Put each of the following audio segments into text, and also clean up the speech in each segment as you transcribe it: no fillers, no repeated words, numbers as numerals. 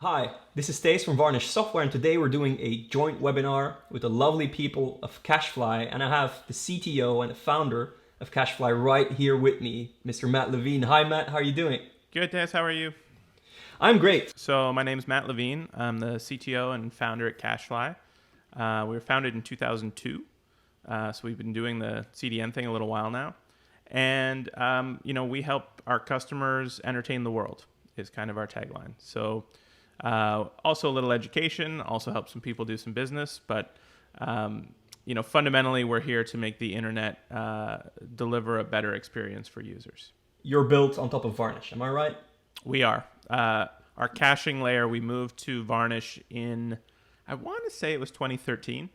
Hi, this is Thijs from Varnish Software, and today we're doing a joint webinar with the lovely people of CacheFly, and I have the CTO and the founder of CacheFly right here with me, Mr. Matt Levine. Hi, Matt. How are you doing? Good, Des. How are you? I'm great. So my name's Matt Levine. I'm the CTO and founder at CacheFly. We were founded in 2002, so we've been doing the CDN thing a little while now. And, we help our customers entertain the world is kind of our tagline. So also a little education, also help some people do some business. But, fundamentally, we're here to make the internet deliver a better experience for users. You're built on top of Varnish, am I right? We are. Our caching layer, we moved to Varnish in, I want to say it was 2013.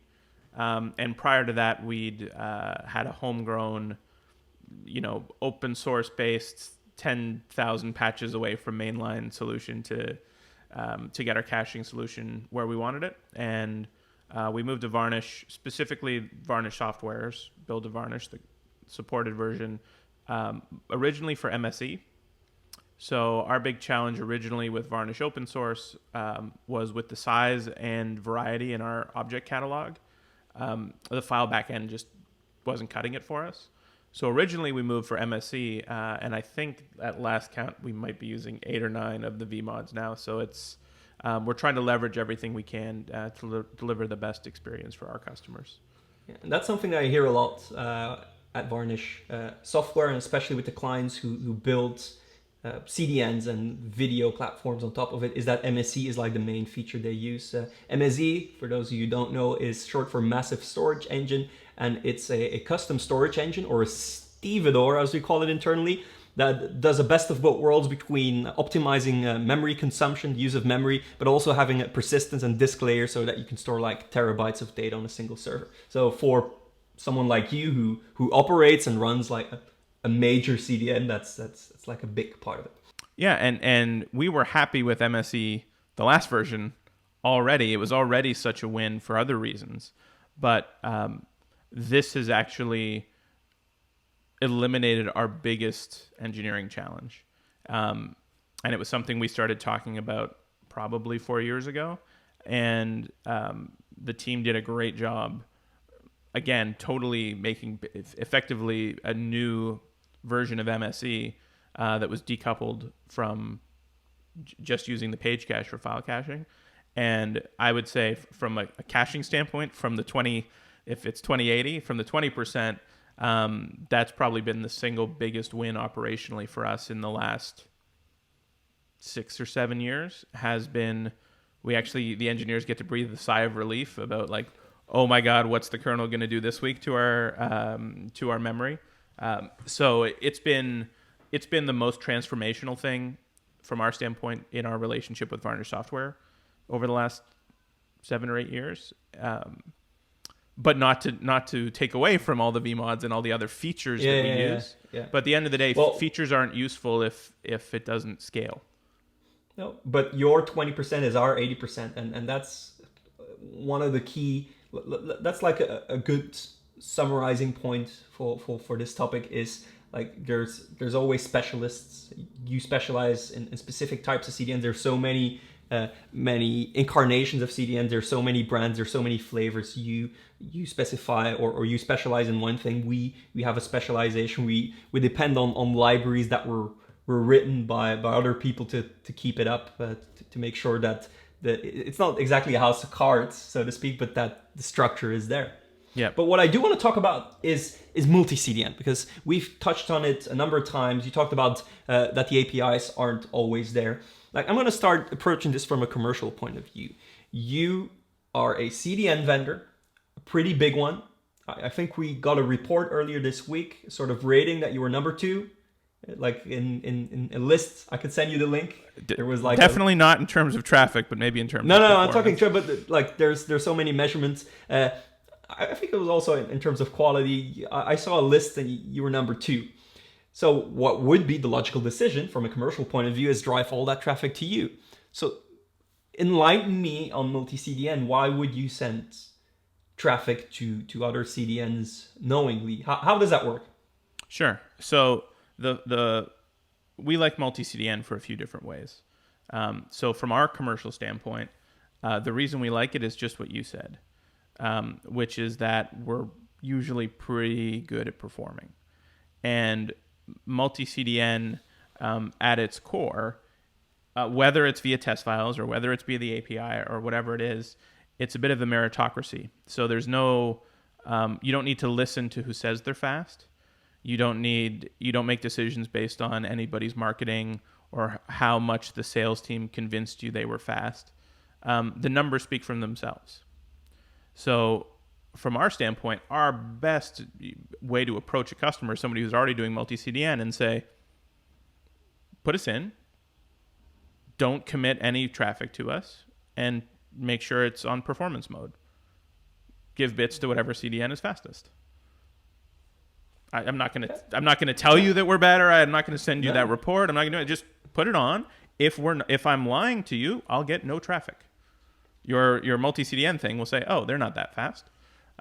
And prior to that, we'd had a homegrown, open source based 10,000 patches away from mainline solution to get our caching solution where we wanted it. And we moved to Varnish, specifically Varnish softwares, build to Varnish, the supported version, originally for MSE. So our big challenge originally with Varnish open source was with the size and variety in our object catalog. The file backend just wasn't cutting it for us. So originally we moved for MSE, and I think at last count we might be using 8 or 9 of the vmods now. So it's we're trying to leverage everything we can to deliver the best experience for our customers. Yeah, and that's something that I hear a lot at Varnish software, and especially with the clients who build CDNs and video platforms on top of it, is that MSE is like the main feature they use. MSE, for those of you who don't know, is short for Massive Storage Engine, and it's a custom storage engine, or a stevedore as we call it internally, that does a best of both worlds between optimizing memory consumption, use of memory, but also having a persistence and disk layer so that you can store like terabytes of data on a single server. So for someone like you who operates and runs like a major CDN, that's like a big part of it. Yeah, and we were happy with MSE, the last version, already. It was already such a win for other reasons. But this has actually eliminated our biggest engineering challenge. And it was something we started talking about probably 4 years ago. And the team did a great job, again, totally making effectively a new version of MSE that was decoupled from just using the page cache for file caching. And I would say from a caching standpoint, from the 20, if it's 2080, from the 20%, that's probably been the single biggest win operationally for us in the last 6 or 7 years. Has been, the engineers get to breathe a sigh of relief about like, oh my God, what's the kernel going to do this week to our memory? So it's been the most transformational thing from our standpoint in our relationship with Varnish software over the last 7 or 8 years. But not to take away from all the vmods and all the other features that we use. Yeah. But at the end of the day, features aren't useful if it doesn't scale. No, but your 20% is our 80%, and that's one of the key. That's like a good summarizing point for this topic is like there's always specialists. You specialize in specific types of CDNs. There's so many incarnations of CDNs. There's so many brands. There's so many flavors. You specify or you specialize in one thing. We have a specialization. We depend on libraries that were written by other people to keep it up, to make sure that it's not exactly a house of cards, so to speak, but that the structure is there. Yeah. But what I do want to talk about is multi-CDN, because we've touched on it a number of times. You talked about that the APIs aren't always there. Like, I'm going to start approaching this from a commercial point of view. You are a CDN vendor, a pretty big one. I think we got a report earlier this week, sort of rating that you were number 2. Like in a list, I could send you the link. There was like definitely not in terms of traffic, but maybe in terms. No, I'm talking traffic. But like, there's so many measurements. I think it was also in terms of quality. I saw a list and you were number 2. So what would be the logical decision from a commercial point of view is drive all that traffic to you. So enlighten me on multi-CDN. Why would you send traffic to other CDNs knowingly? How does that work? Sure. So we like multi-CDN for a few different ways. So from our commercial standpoint, the reason we like it is just what you said, which is that we're usually pretty good at performing. And multi-CDN at its core, whether it's via test files or whether it's via the API or whatever it is, it's a bit of a meritocracy. So there's no, you don't need to listen to who says they're fast. You don't make decisions based on anybody's marketing or how much the sales team convinced you they were fast. The numbers speak for themselves. So from our standpoint, our best way to approach a customer is somebody who's already doing multi-CDN and say, put us in, don't commit any traffic to us, and make sure it's on performance mode. Give bits to whatever CDN is fastest. I'm not gonna tell you that we're better. I'm not gonna send you that report. I'm not gonna do it. Just put it on. If I'm lying to you, I'll get no traffic. Your multi-CDN thing will say, oh, they're not that fast.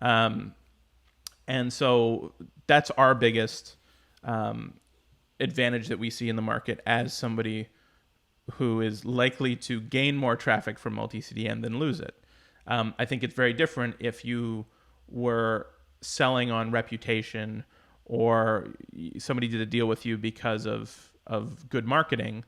And so that's our biggest advantage that we see in the market as somebody who is likely to gain more traffic from multi-CDN than lose it. I think it's very different if you were selling on reputation or somebody did a deal with you because of good marketing.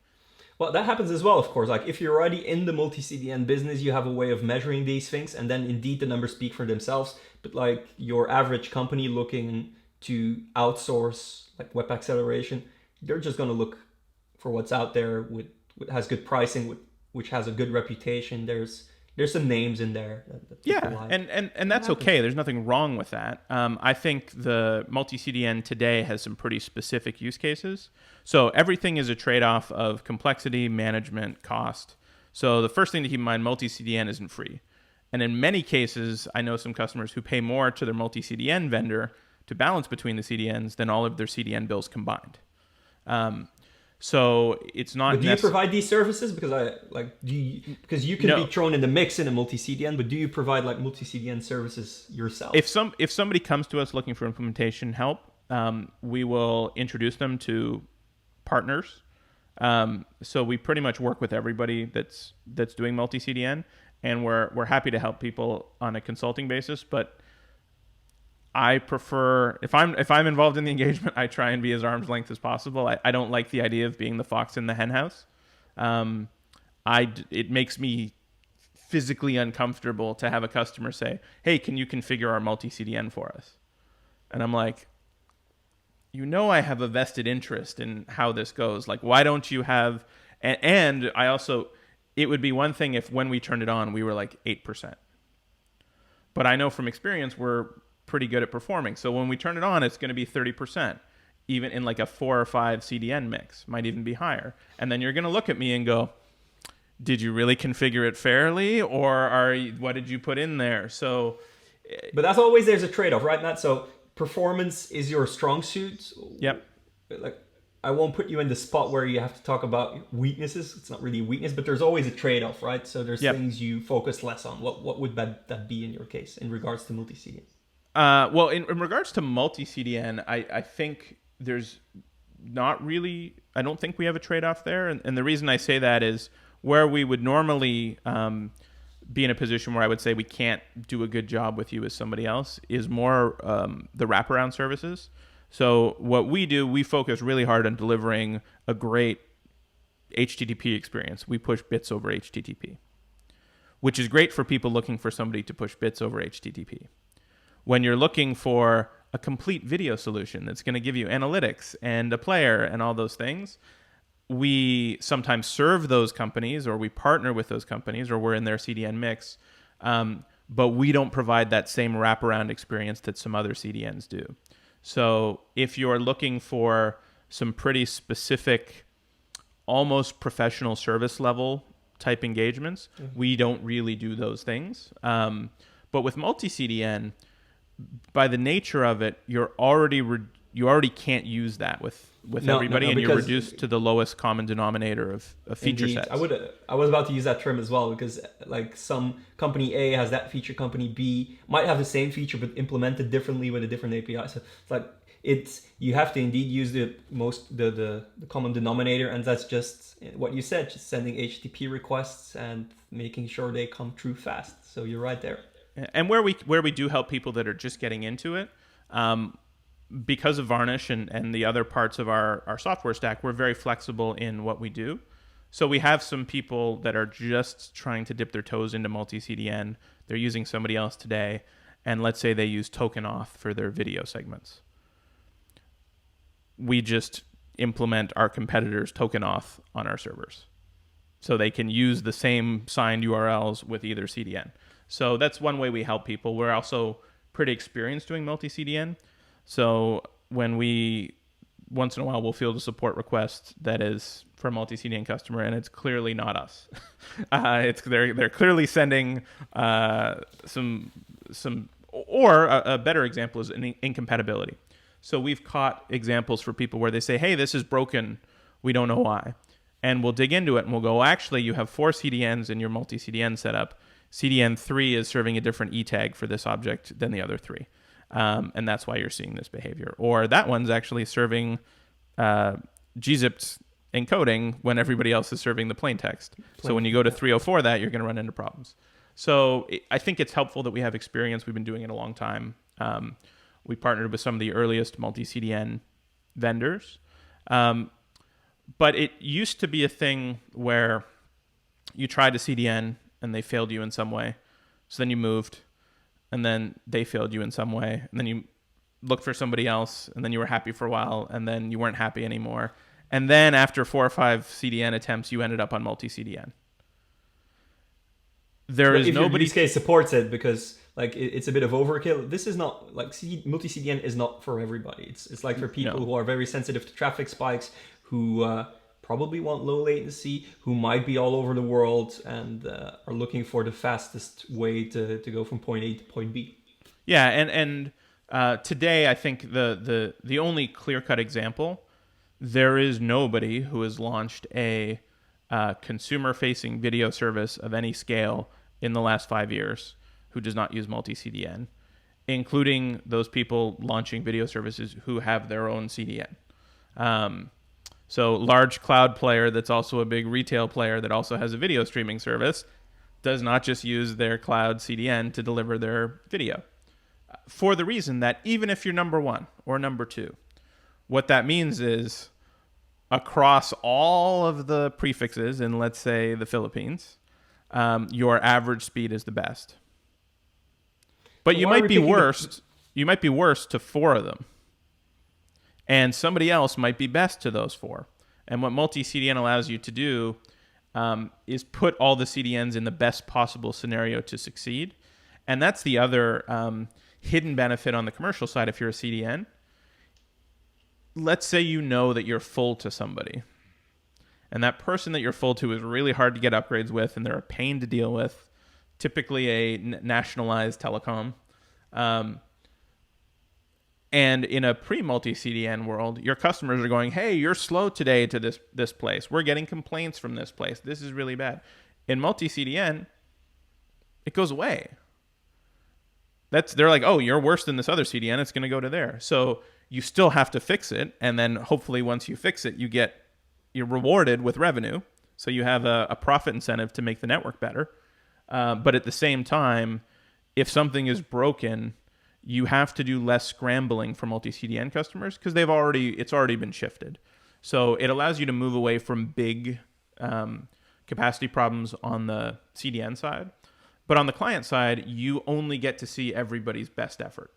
Well, that happens as well, of course. Like if you're already in the multi-CDN business, you have a way of measuring these things, and then indeed the numbers speak for themselves. But like your average company looking to outsource like web acceleration, they're just going to look for what's out there with has good pricing, which has a good reputation. There's some names in there that people like. and that's okay. There's nothing wrong with that. I think the multi-CDN today has some pretty specific use cases. So everything is a trade-off of complexity, management, cost. So the first thing to keep in mind, multi-CDN isn't free. And in many cases, I know some customers who pay more to their multi-CDN vendor to balance between the CDNs than all of their CDN bills combined. So it's not. But do you provide these services? Because because you can be thrown in the mix in a multi-CDN, but do you provide like multi-CDN services yourself? If somebody comes to us looking for implementation help, we will introduce them to partners. So we pretty much work with everybody that's doing multi-CDN, and we're happy to help people on a consulting basis, but I prefer, if I'm involved in the engagement, I try and be as arm's length as possible. I don't like the idea of being the fox in the hen house. It makes me physically uncomfortable to have a customer say, hey, can you configure our multi-CDN for us? And I'm like, I have a vested interest in how this goes. Like, why don't you have, and I also, it would be one thing if when we turned it on, we were like 8%. But I know from experience, we're pretty good at performing. So when we turn it on, it's going to be 30%, even in like a 4 or 5 CDN mix, might even be higher. And then you're going to look at me and go, did you really configure it fairly? Or what did you put in there? So, but that's always, there's a trade-off, right, Matt? So performance is your strong suit. Yep. Like, I won't put you in the spot where you have to talk about weaknesses. It's not really a weakness, but there's always a trade-off, right? So there's things you focus less on. What would that be in your case in regards to multi-CDN? Well, in regards to multi-CDN, I think there's not really, I don't think we have a trade-off there. And the reason I say that is where we would normally be in a position where I would say we can't do a good job with you as somebody else is more the wraparound services. So what we do, we focus really hard on delivering a great HTTP experience. We push bits over HTTP, which is great for people looking for somebody to push bits over HTTP. When you're looking for a complete video solution that's going to give you analytics and a player and all those things, we sometimes serve those companies or we partner with those companies or we're in their CDN mix, but we don't provide that same wraparound experience that some other CDNs do. So if you're looking for some pretty specific, almost professional service level type engagements, we don't really do those things. But with multi-CDN, by the nature of it, you already can't use that with everybody, and you're reduced to the lowest common denominator of feature sets. I was about to use that term as well, because like some company A has that feature, company B might have the same feature but implemented differently with a different API. So it's like you have to indeed use the common denominator, and that's just what you said, just sending HTTP requests and making sure they come through fast. So you're right there. And where we do help people that are just getting into it, because of Varnish and the other parts of our software stack, we're very flexible in what we do. So we have some people that are just trying to dip their toes into multi-CDN. They're using somebody else today, and let's say they use token auth for their video segments. We just implement our competitors' token auth on our servers, so they can use the same signed URLs with either CDN. So that's one way we help people. We're also pretty experienced doing multi-CDN. So when we, once in a while, we'll field a support request that is for a multi-CDN customer, and it's clearly not us. They're clearly sending some, or a better example is an incompatibility. So we've caught examples for people where they say, hey, this is broken, we don't know why. And we'll dig into it and we'll go, actually, you have 4 CDNs in your multi-CDN setup. CDN 3 is serving a different E tag for this object than the other 3. And that's why you're seeing this behavior. Or that one's actually serving gzipped encoding when everybody else is serving the plain text. So when you go to 304 that, you're going to run into problems. So I think it's helpful that we have experience. We've been doing it a long time. We partnered with some of the earliest multi-CDN vendors. But it used to be a thing where you tried a CDN and they failed you in some way. So then you moved, and then they failed you in some way. And then you looked for somebody else, and then you were happy for a while, and then you weren't happy anymore. And then after 4 or 5 CDN attempts, you ended up on multi-CDN. There is nobody. Your use case supports it, because like it's a bit of overkill. This is not like multi-CDN is not for everybody. It's like for people who are very sensitive to traffic spikes, who probably want low latency, who might be all over the world and are looking for the fastest way to go from point A to point B. Yeah, and today I think the only clear-cut example, there is nobody who has launched a consumer-facing video service of any scale in the last 5 years who does not use multi-CDN, including those people launching video services who have their own CDN. So large cloud player that's also a big retail player that also has a video streaming service does not just use their cloud CDN to deliver their video. For the reason that even if you're number 1 or number 2, what that means is across all of the prefixes in, let's say, the Philippines, your average speed is the best. But you might be worst. You might be worst to 4 of them. And somebody else might be best to those 4. And what multi-CDN allows you to do is put all the CDNs in the best possible scenario to succeed. And that's the other hidden benefit on the commercial side if you're a CDN. Let's say you know that you're full to somebody. And that person that you're full to is really hard to get upgrades with, and they're a pain to deal with, typically a nationalized telecom. And in a pre-multi-CDN world, your customers are going, hey, you're slow today to this place. We're getting complaints from this place. This is really bad. In multi-CDN, it goes away. They're like, oh, you're worse than this other CDN. It's going to go to there. So you still have to fix it. And then hopefully once you fix it, you're rewarded with revenue. So you have a profit incentive to make the network better. But at the same time, if something is broken, you have to do less scrambling for multi-CDN customers because it's already been shifted. So it allows you to move away from big capacity problems on the CDN side. But on the client side, you only get to see everybody's best effort.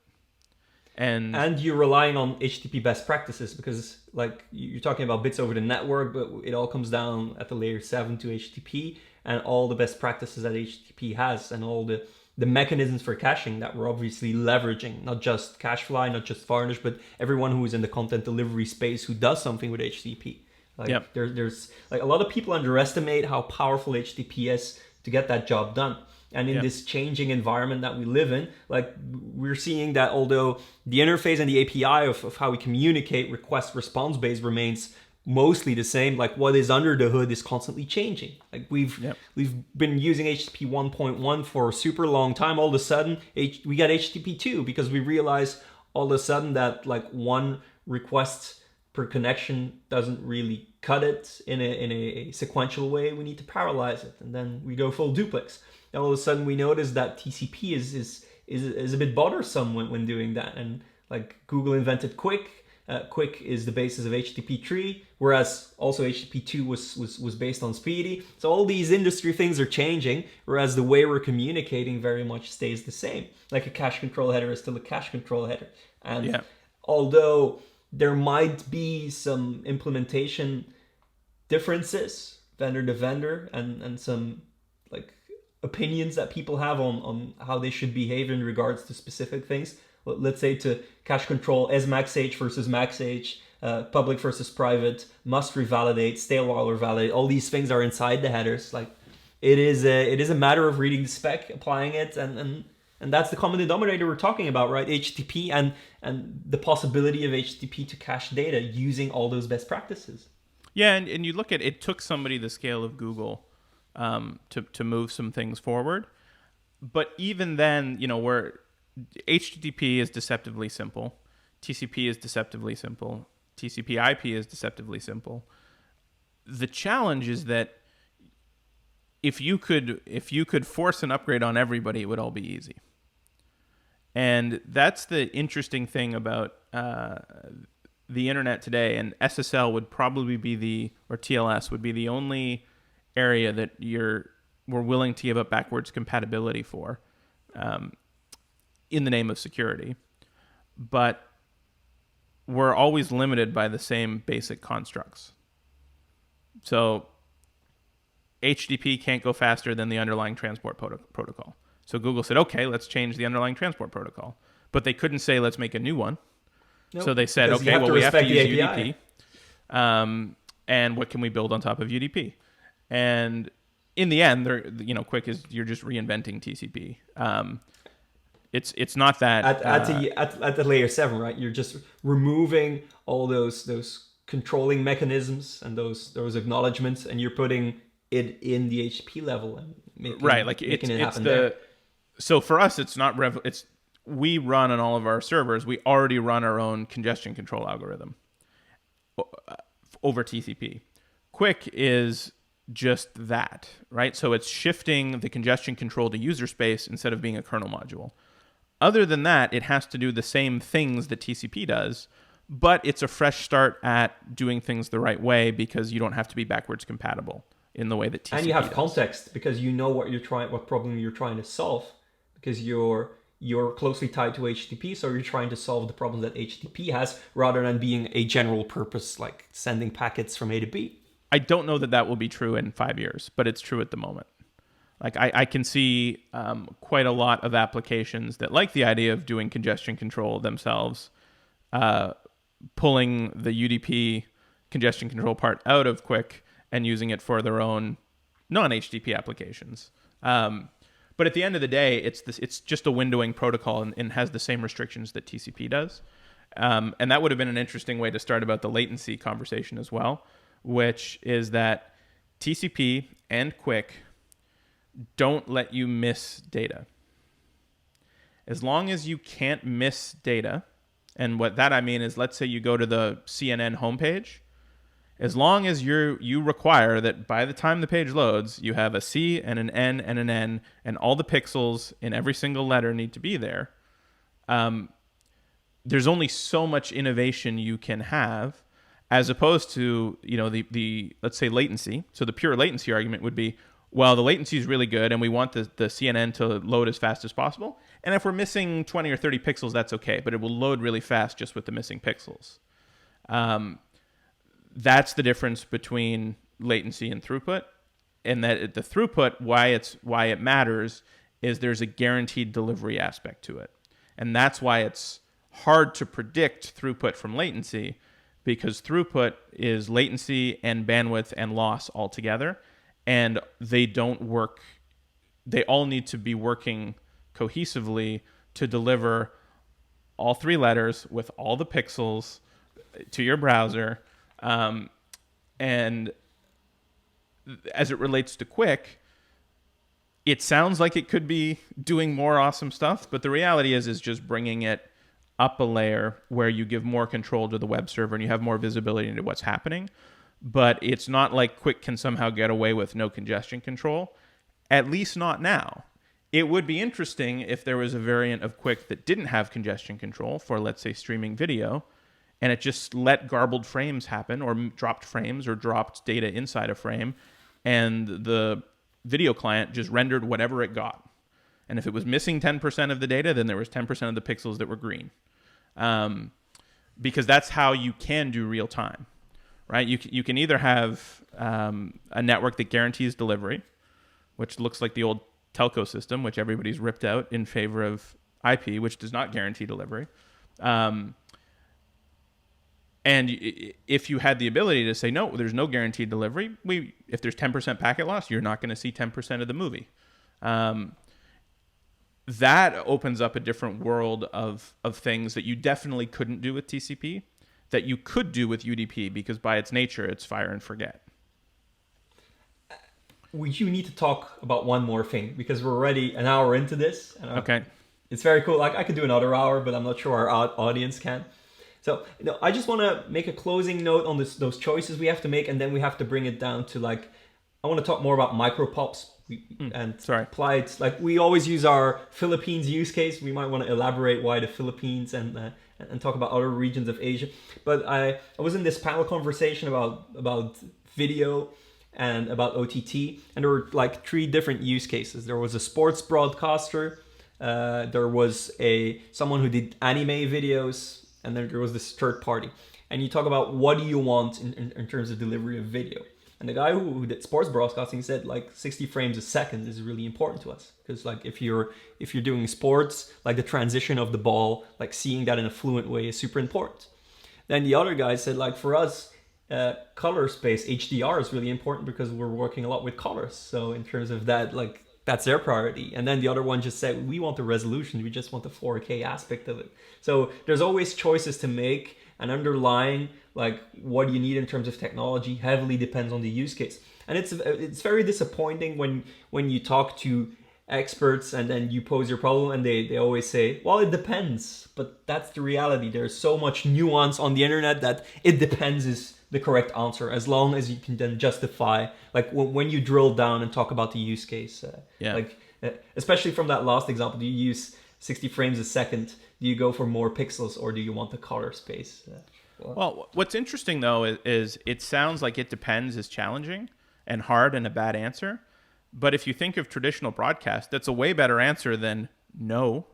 And you're relying on HTTP best practices because like you're talking about bits over the network, but it all comes down at the layer 7 to HTTP and all the best practices that HTTP has and all the mechanisms for caching that we're obviously leveraging, not just CacheFly, not just Varnish, but everyone who is in the content delivery space who does something with HTTP. Like there's like a lot of people underestimate how powerful HTTP is to get that job done. And in this changing environment that we live in, like we're seeing that although the interface and the API of how we communicate request response base remains mostly the same, like what is under the hood is constantly changing. Like we've been using HTTP 1.1 for a super long time. All of a sudden, we got HTTP 2 because we realize all of a sudden that like one request per connection doesn't really cut it in a sequential way. We need to parallelize it, and then we go full duplex. And all of a sudden we notice that TCP is a bit bothersome when doing that. And like Google invented Quick. Quick is the basis of HTTP 3, whereas also HTTP 2 was based on Speedy. So all these industry things are changing, whereas the way we're communicating very much stays the same. Like a cache control header is still a cache control header. And although there might be some implementation differences, vendor to vendor, and some like opinions that people have on how they should behave in regards to specific things. Let's say to cache control as max-h versus max-h, public versus private, must revalidate, stale while revalidate. All these things are inside the headers. Like it is a matter of reading the spec, applying it, and that's the common denominator we're talking about, right? HTTP and the possibility of HTTP to cache data using all those best practices. Yeah, and you look at it took somebody the scale of Google to move some things forward, but even then, where HTTP is deceptively simple, TCP is deceptively simple, TCP/IP is deceptively simple. The challenge is that if you could force an upgrade on everybody, it would all be easy. And that's the interesting thing about the internet today. And SSL would probably be or TLS would be the only area that we're willing to give up backwards compatibility for. In the name of security, but we're always limited by the same basic constructs. So HTTP can't go faster than the underlying transport protocol. So Google said, okay, let's change the underlying transport protocol. But they couldn't say, let's make a new one. Nope. So they said, okay, well, we have to use UDP. And what can we build on top of UDP? And in the end, Quick is you're just reinventing TCP. It's not that at the layer 7, right? You're just removing all those controlling mechanisms and those acknowledgements, and you're putting it in the HTTP level and making it happen there. So for us, it's not we run on all of our servers. We already run our own congestion control algorithm over TCP. Quick is just that, right? So it's shifting the congestion control to user space instead of being a kernel module. Other than that, it has to do the same things that TCP does, but it's a fresh start at doing things the right way because you don't have to be backwards compatible in the way that TCP and you have does. Context because you know what problem you're trying to solve, because you're closely tied to HTTP, so you're trying to solve the problem that HTTP has rather than being a general purpose like sending packets from A to B. I don't know that will be true in 5 years, but it's true at the moment. Like I can see quite a lot of applications that like the idea of doing congestion control themselves, pulling the UDP congestion control part out of Quick and using it for their own non-HTTP applications. But at the end of the day, it's just a windowing protocol and has the same restrictions that TCP does. And that would have been an interesting way to start about the latency conversation as well, which is that TCP and Quick don't let you miss data. As long as you can't miss data, and what that I mean is, let's say you go to the CNN homepage, as long as you require that by the time the page loads, you have a C and an N and an N, and all the pixels in every single letter need to be there. There's only so much innovation you can have, as opposed to the let's say latency. So the pure latency argument would be, well, the latency is really good, and we want the CNN to load as fast as possible. And if we're missing 20 or 30 pixels, that's okay, but it will load really fast just with the missing pixels. That's the difference between latency and throughput. And that the throughput, why it matters, is there's a guaranteed delivery aspect to it. And that's why it's hard to predict throughput from latency, because throughput is latency and bandwidth and loss all together. And they don't work. They all need to be working cohesively to deliver all three letters with all the pixels to your browser. And as it relates to Quick, it sounds like it could be doing more awesome stuff, but the reality is just bringing it up a layer where you give more control to the web server and you have more visibility into what's happening. But it's not like Quick can somehow get away with no congestion control, at least not now. It would be interesting if there was a variant of Quick that didn't have congestion control for, let's say, streaming video, and it just let garbled frames happen, or dropped frames, or dropped data inside a frame, and the video client just rendered whatever it got. And if it was missing 10% of the data, then there was 10% of the pixels that were green. Because that's how you can do real time, right? You can either have a network that guarantees delivery, which looks like the old telco system, which everybody's ripped out in favor of IP, which does not guarantee delivery. And if you had the ability to say, no, there's no guaranteed delivery, if there's 10% packet loss, you're not going to see 10% of the movie. That opens up a different world of things that you definitely couldn't do with TCP, that you could do with UDP, because by its nature, it's fire and forget. We do need to talk about one more thing, because we're already an hour into this. And okay. It's very cool. Like, I could do another hour, but I'm not sure our audience can. So, I just want to make a closing note on those choices we have to make, and then we have to bring it down to, like, I want to talk more about micropops and apply it. Like, we always use our Philippines use case. We might want to elaborate why the Philippines and talk about other regions of Asia. But I was in this panel conversation about video and about OTT, and there were like 3 different use cases. There was a sports broadcaster, there was someone who did anime videos, and then there was this third party. And you talk about what do you want in terms of delivery of video. And the guy who did sports broadcasting said like 60 frames a second is really important to us, because like if you're doing sports, like the transition of the ball, like seeing that in a fluent way is super important. Then the other guy said, like, for us, color space, HDR is really important because we're working a lot with colors. So in terms of that, like, that's their priority. And then the other one just said, we want the resolution, we just want the 4K aspect of it. So there's always choices to make, and underlying, like, what you need in terms of technology heavily depends on the use case. And it's very disappointing when you talk to experts and then you pose your problem and they always say, well, it depends. But that's the reality. There's so much nuance on the internet that it depends is the correct answer, as long as you can then justify, like, when you drill down and talk about the use case. Like, especially from that last example, do you use 60 frames a second? Do you go for more pixels, or do you want the color space? Well, what's interesting, though, is it sounds like it depends is challenging and hard and a bad answer. But if you think of traditional broadcast, that's a way better answer than no,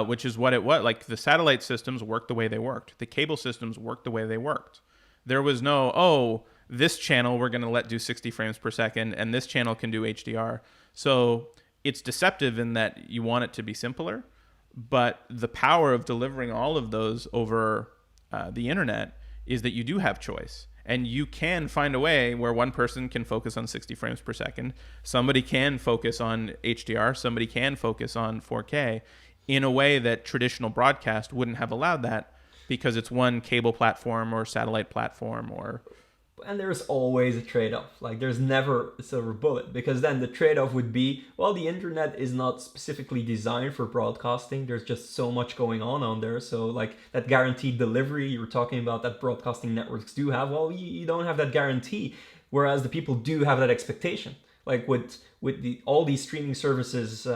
which is what it was. Like, the satellite systems worked the way they worked. The cable systems worked the way they worked. There was no, this channel we're going to let do 60 frames per second, and this channel can do HDR. So it's deceptive in that you want it to be simpler, but the power of delivering all of those over the internet is that you do have choice. And you can find a way where one person can focus on 60 frames per second, somebody can focus on HDR, somebody can focus on 4K in a way that traditional broadcast wouldn't have allowed that, because it's one cable platform or satellite platform or... And there's always a trade-off. Like, there's never a silver bullet, because then the trade-off would be, well, the internet is not specifically designed for broadcasting. There's just so much going on there. So, like, that guaranteed delivery you were talking about that broadcasting networks do have, well, you don't have that guarantee, whereas the people do have that expectation. Like, with all these streaming services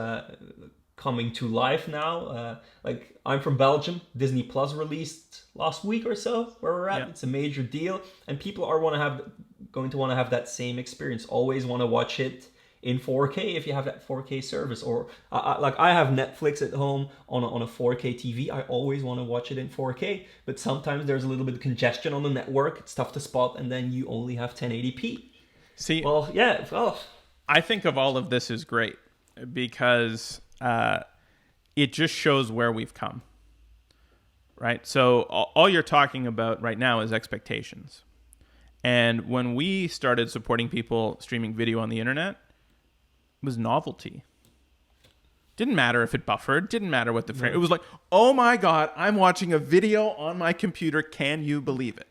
coming to life now, like, I'm from Belgium. Disney Plus released last week or so, where we're at. Yeah. It's a major deal, and people are going to want to have that same experience. Always want to watch it in 4K if you have that 4K service. Or like, I have Netflix at home on a 4K TV. I always want to watch it in 4K, but sometimes there's a little bit of congestion on the network. It's tough to spot, and then you only have 1080p. See, well, yeah. Well, I think of all of this as great, because it just shows where we've come, right? So all you're talking about right now is expectations. And when we started supporting people streaming video on the internet, it was novelty. Didn't matter if it buffered, didn't matter what the frame. It was like, oh my God, I'm watching a video on my computer. Can you believe it?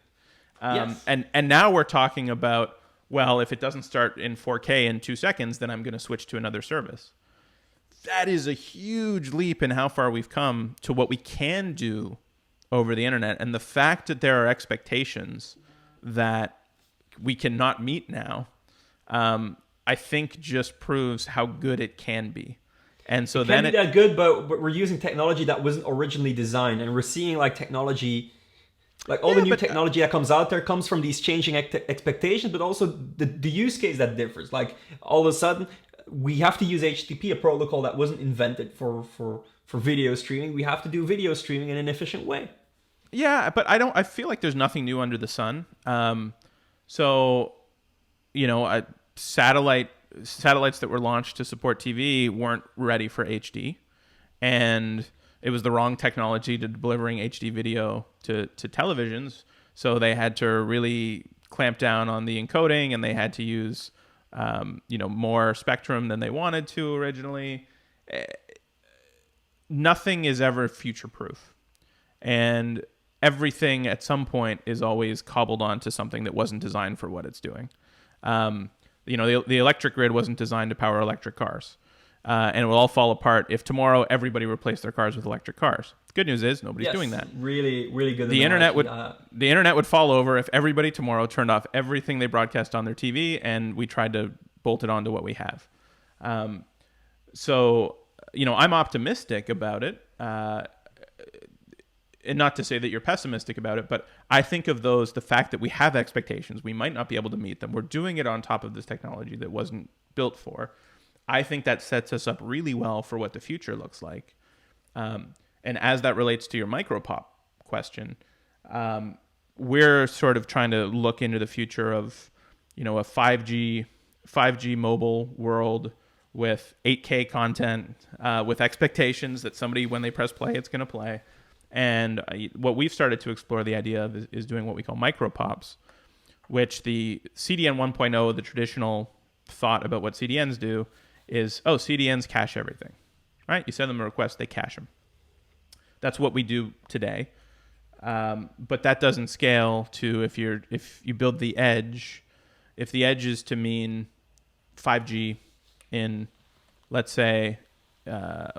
Yes. And now we're talking about, well, if it doesn't start in 4K in 2 seconds, then I'm going to switch to another service. that is a huge leap in how far we've come to what we can do over the internet. And the fact that there are expectations that we cannot meet now, I think just proves how good it can be. And so It can be that good, but we're using technology that wasn't originally designed, and we're seeing like technology, like all the new technology that comes out there comes from these changing expectations, but also the use case that differs. Like all of a sudden, we have to use HTTP, a protocol that wasn't invented for video streaming. We have to do video streaming in an efficient way. Yeah, but I feel like there's nothing new under the sun. So, satellites that were launched to support TV weren't ready for HD, and it was the wrong technology to delivering HD video to televisions. So they had to really clamp down on the encoding, and they had to use more spectrum than they wanted to originally. Nothing is ever future-proof, and everything at some point is always cobbled onto something that wasn't designed for what it's doing. The electric grid wasn't designed to power electric cars, and it will all fall apart if tomorrow everybody replaced their cars with electric cars. The good news is nobody's doing that. Really, really good. The internet would fall over if everybody tomorrow turned off everything they broadcast on their TV and we tried to bolt it onto what we have. So I'm optimistic about it. And not to say that you're pessimistic about it, but I think of the fact that we have expectations. We might not be able to meet them. We're doing it on top of this technology that wasn't built for. I think that sets us up really well for what the future looks like. And as that relates to your micropop question, we're sort of trying to look into the future of, a 5G mobile world with 8K content, with expectations that somebody, when they press play, it's going to play. And what we've started to explore the idea of is doing what we call micropops, which the CDN 1.0, the traditional thought about what CDNs do is, CDNs cache everything, right? You send them a request, they cache them. That's what we do today. But that doesn't scale to if you build the edge, if the edge is to mean 5G in, let's say,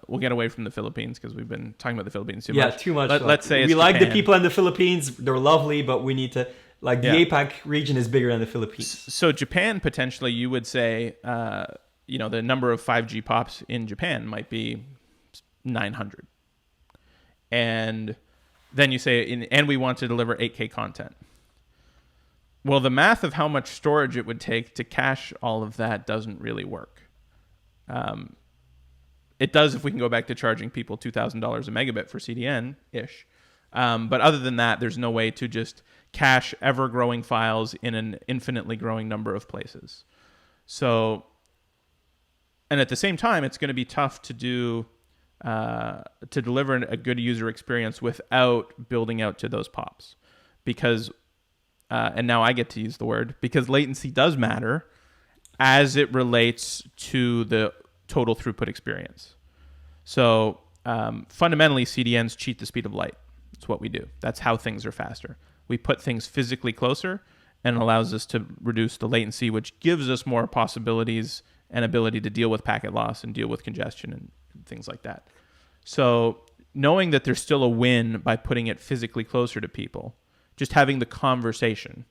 we'll get away from the Philippines because we've been talking about the Philippines too much. Yeah, too much. Let's say we it's like Japan. the people in the Philippines. They're lovely, but we need to, the APAC region is bigger than the Philippines. So Japan, potentially, you would say, the number of 5G pops in Japan might be 900. And then you say, and we want to deliver 8K content. Well, the math of how much storage it would take to cache all of that doesn't really work. It does if we can go back to charging people $2,000 a megabit for CDN-ish. But other than that, there's no way to just cache ever-growing files in an infinitely growing number of places. So, and at the same time, it's going to be tough to do to deliver a good user experience without building out to those pops. Because, and now I get to use the word, because latency does matter as it relates to the total throughput experience. So fundamentally, CDNs cheat the speed of light. That's what we do. That's how things are faster. We put things physically closer and it allows us to reduce the latency, which gives us more possibilities and ability to deal with packet loss and deal with congestion and things like that. So knowing that there's still a win by putting it physically closer to people, just having the conversation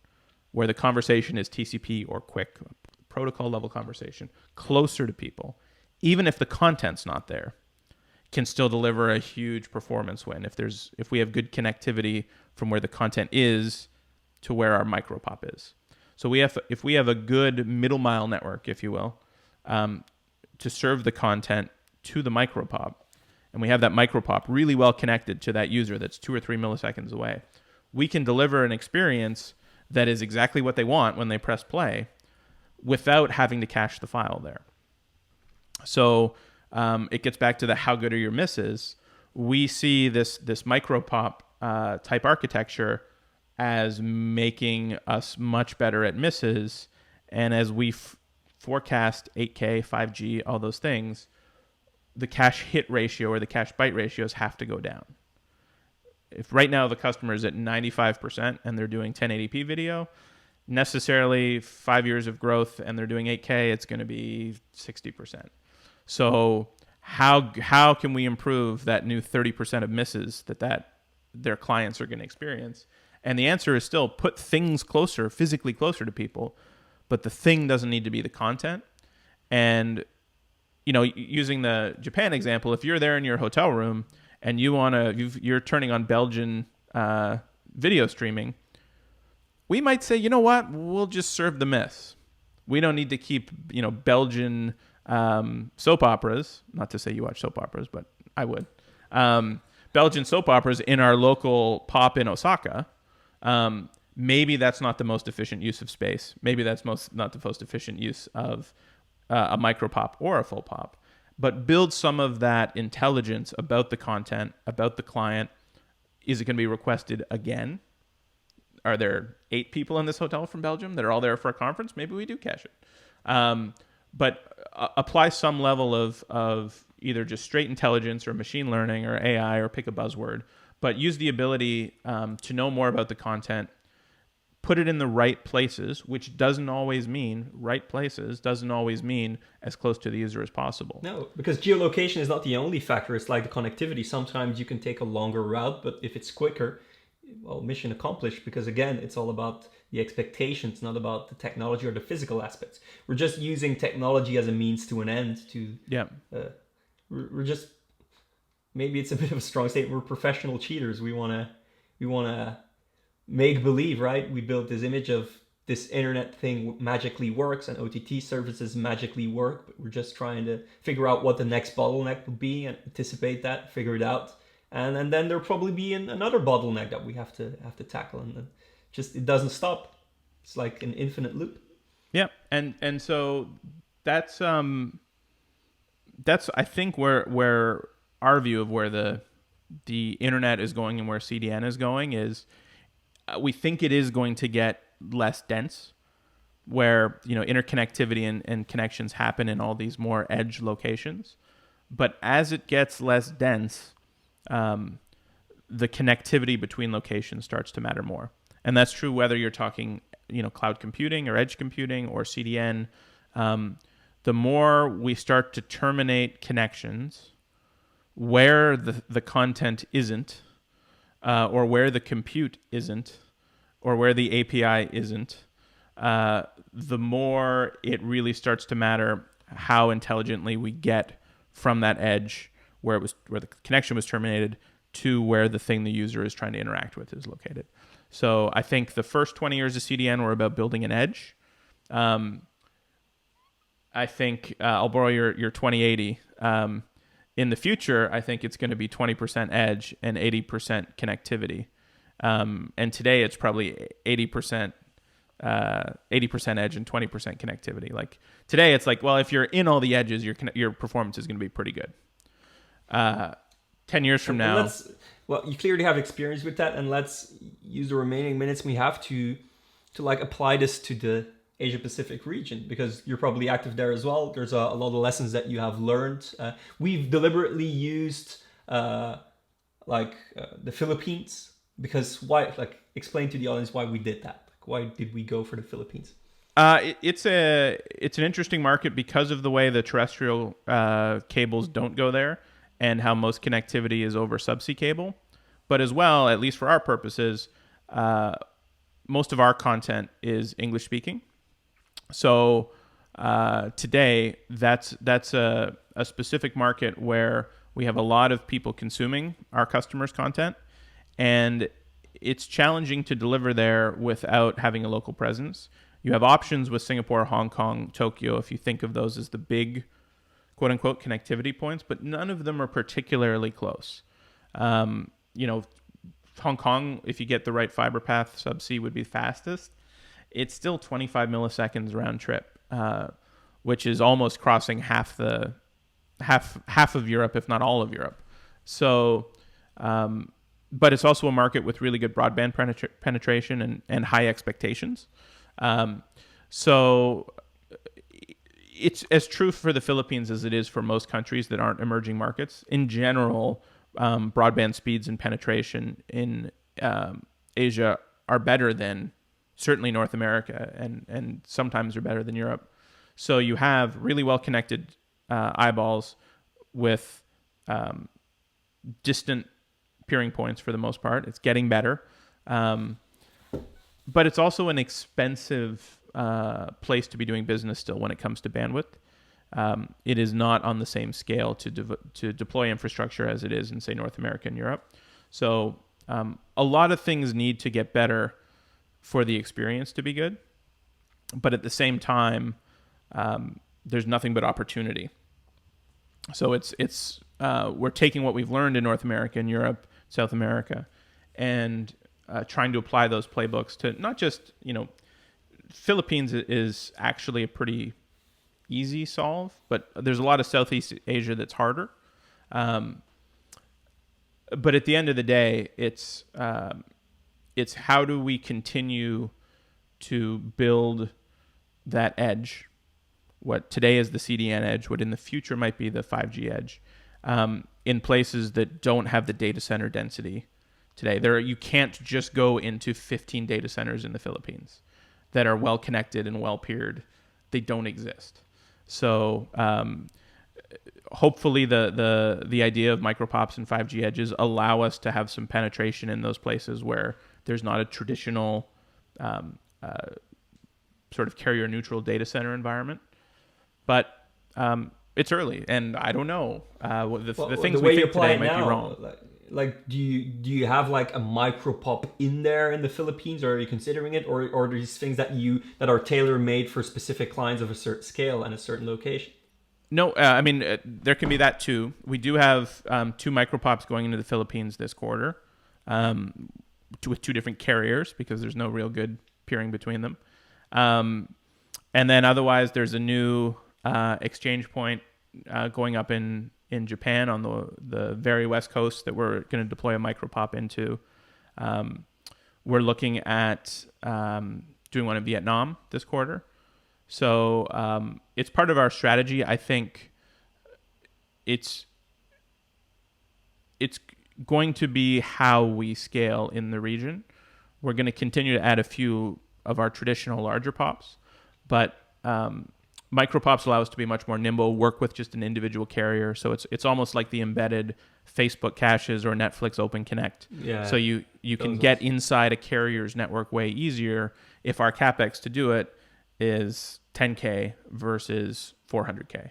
where the conversation is TCP or quick protocol level conversation closer to people, even if the content's not there, can still deliver a huge performance win if we have good connectivity from where the content is to where our micropop is. So if we have a good middle mile network, if you will, to serve the content to the micropop, and we have that micropop really well connected to that user that's 2 or 3 milliseconds away, we can deliver an experience that is exactly what they want when they press play without having to cache the file there. So it gets back to the how good are your misses. We see this micropop type architecture as making us much better at misses. And as we forecast 8K, 5G, all those things, the cache hit ratio or the cache byte ratios have to go down. If right now the customer is at 95% and they're doing 1080p video, necessarily 5 years of growth and they're doing 8K, it's going to be 60%. So how can we improve that new 30% of misses that their clients are going to experience? And the answer is still put things closer, physically closer to people, but the thing doesn't need to be the content. And using the Japan example, if you're there in your hotel room and you're turning on Belgian video streaming, we might say, you know what, we'll just serve the miss. We don't need to keep Belgian soap operas. Not to say you watch soap operas, but I would. Belgian soap operas in our local pop in Osaka. Maybe that's not the most efficient use of space. Maybe that's not the most efficient use of a micro pop or a full pop. But build some of that intelligence about the content, about the client. Is it going to be requested again? Are there 8 people in this hotel from Belgium that are all there for a conference? Maybe we do cache it. But apply some level of either just straight intelligence or machine learning or AI, or pick a buzzword. But use the ability to know more about the content. Put it in the right places, which doesn't always mean as close to the user as possible. No, because geolocation is not the only factor. It's like the connectivity. Sometimes you can take a longer route, but if it's quicker, well, mission accomplished, because again, it's all about the expectations, not about the technology or the physical aspects. We're just using technology as a means to an end we're just, maybe it's a bit of a strong statement, we're professional cheaters. We want to make believe, right? We built this image of this internet thing magically works and OTT services magically work, but we're just trying to figure out what the next bottleneck would be and anticipate that, figure it out. And then there'll probably be another bottleneck that we have to tackle, and just it doesn't stop. It's like an infinite loop. Yeah, and so that's I think where our view of where the internet is going and where CDN is going is, we think it is going to get less dense, where interconnectivity and connections happen in all these more edge locations. But as it gets less dense, the connectivity between locations starts to matter more. And that's true whether you're talking, cloud computing or edge computing or CDN. The more we start to terminate connections where the content isn't, or where the compute isn't, or where the API isn't, the more it really starts to matter how intelligently we get from that edge where the connection was terminated to where the thing the user is trying to interact with is located. So I think the first 20 years of CDN were about building an edge. I think I'll borrow your 2080. In the future, I think it's going to be 20% edge and 80% connectivity. And today it's probably 80% edge and 20% connectivity. Like today, it's like, well, if you're in all the edges, your performance is going to be pretty good. 10 years from now. Well, you clearly have experience with that, and let's use the remaining minutes we have to like apply this to the Asia Pacific region, because you're probably active there as well. There's a lot of lessons that you have learned. We've deliberately used the Philippines, because why? Like, explain to the audience why we did that. Like, why did we go for the Philippines? It's an interesting market because of the way the terrestrial cables don't go there, and how most connectivity is over subsea cable. But as well, at least for our purposes, most of our content is English speaking. So today, that's a specific market where we have a lot of people consuming our customers' content, and it's challenging to deliver there without having a local presence. You have options with Singapore, Hong Kong, Tokyo, if you think of those as the big quote-unquote connectivity points, but none of them are particularly close. Hong Kong, if you get the right fiber path, subsea would be fastest. It's still 25 milliseconds round trip, which is almost crossing half of Europe, if not all of Europe. So, but it's also a market with really good broadband penetration and high expectations. So it's as true for the Philippines as it is for most countries that aren't emerging markets. In general, broadband speeds and penetration in Asia are better than certainly North America, and sometimes are better than Europe. So you have really well-connected eyeballs with distant peering points for the most part. It's getting better. But it's also an expensive place to be doing business still when it comes to bandwidth. It is not on the same scale to deploy infrastructure as it is in, say, North America and Europe. So a lot of things need to get better for the experience to be good. But at the same time, there's nothing but opportunity. So it's we're taking what we've learned in North America and Europe, South America, and trying to apply those playbooks to not just, Philippines is actually a pretty easy solve, but there's a lot of Southeast Asia that's harder. But at the end of the day, it's how do we continue to build that edge, what today is the CDN edge, what in the future might be the 5G edge, in places that don't have the data center density today. You can't just go into 15 data centers in the Philippines that are well connected and well peered. They don't exist. So hopefully the idea of micropops and 5G edges allow us to have some penetration in those places where there's not a traditional sort of carrier neutral data center environment. But it's early, and I don't know. The things we think today might be wrong. Like, do you have like a micropop in there in the Philippines, or are you considering it, or are these things that are tailor made for specific clients of a certain scale and a certain location? No, there can be that too. We do have 2 micropops going into the Philippines this quarter, with 2 different carriers because there's no real good peering between them. And then otherwise, there's a new exchange point going up in Japan on the very west coast that we're going to deploy a micropop into. We're looking at doing one in Vietnam this quarter. So it's part of our strategy. I think it's going to be how we scale in the region. We're going to continue to add a few of our traditional larger pops, but micropops allow us to be much more nimble, work with just an individual carrier. So it's almost like the embedded Facebook caches or Netflix Open Connect. Yeah. So you can get inside a carrier's network way easier if our CapEx to do it is 10K versus 400K.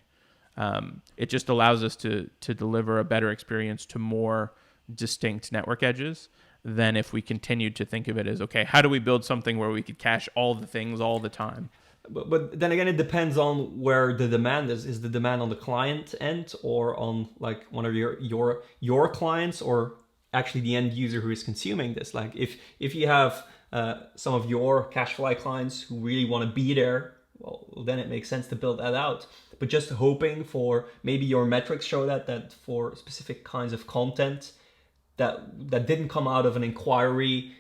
It just allows us to deliver a better experience to more distinct network edges than if we continued to think of it as, okay, how do we build something where we could cache all the things all the time? But then again, it depends on where the demand is. Is the demand on the client end, or on like one of your clients, or actually the end user who is consuming this? Like if you have some of your CacheFly clients who really want to be there, well, then it makes sense to build that out. But just hoping for, maybe your metrics show that for specific kinds of content that didn't come out of an inquiry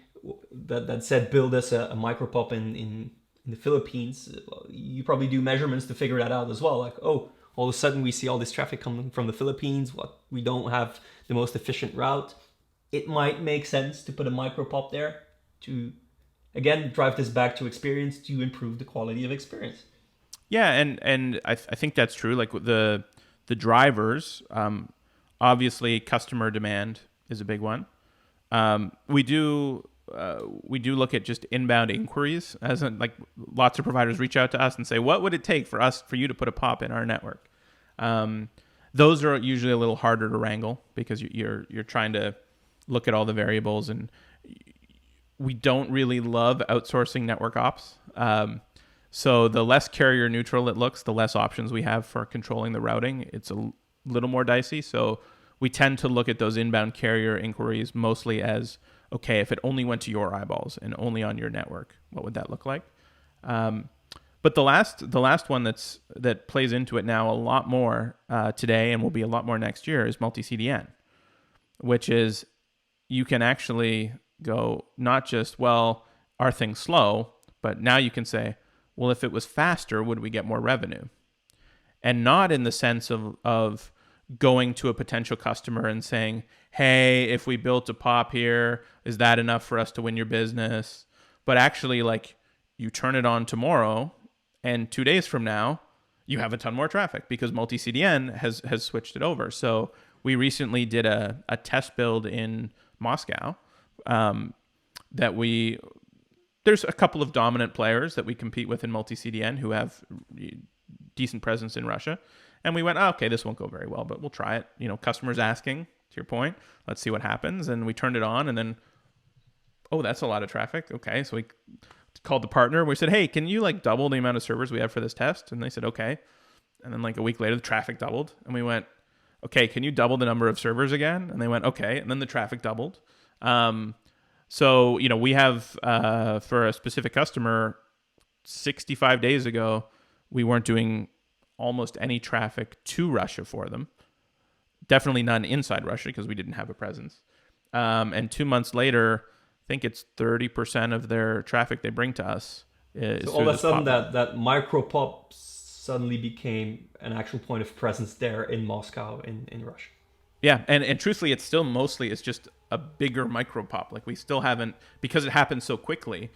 that said build us a micropop in the Philippines, you probably do measurements to figure that out as well. Like, oh, all of a sudden we see all this traffic coming from the Philippines. We don't have the most efficient route. It might make sense to put a micropop there to, again, drive this back to experience, to improve the quality of experience. Yeah, and I think that's true. Like the drivers, obviously customer demand is a big one. We do look at just inbound inquiries, as in, like, lots of providers reach out to us and say, what would it take for you to put a pop in our network? Those are usually a little harder to wrangle because you're trying to look at all the variables, and we don't really love outsourcing network ops. So the less carrier neutral it looks, the less options we have for controlling the routing. It's a little more dicey. So we tend to look at those inbound carrier inquiries mostly as, okay, if it only went to your eyeballs and only on your network, what would that look like? But the last one that plays into it now a lot more today, and will be a lot more next year, is multi-CDN, which is you can actually go not just, well, are things slow, but now you can say, well, if it was faster, would we get more revenue? And not in the sense of going to a potential customer and saying, hey, if we built a pop here, is that enough for us to win your business? But actually, like, you turn it on tomorrow, and 2 days from now, you have a ton more traffic because multi-CDN has switched it over. So we recently did a test build in Moscow there's a couple of dominant players that we compete with in multi-CDN who have decent presence in Russia. And we went, okay, this won't go very well, but we'll try it. Customers asking, to your point, let's see what happens. And we turned it on and then, oh, that's a lot of traffic. Okay, so we called the partner. We said, hey, can you double the amount of servers we have for this test? And they said, okay. And then a week later, the traffic doubled. And we went, okay, can you double the number of servers again? And they went, okay. And then the traffic doubled. So, we have, for a specific customer, 65 days ago, we weren't doing almost any traffic to Russia for them. Definitely none inside Russia because we didn't have a presence. And 2 months later, I think it's 30% of their traffic they bring to us. So all of a sudden that micro pop suddenly became an actual point of presence there in Moscow, in Russia. Yeah, and truthfully, it's just a bigger micro pop. We still haven't, because it happened so quickly,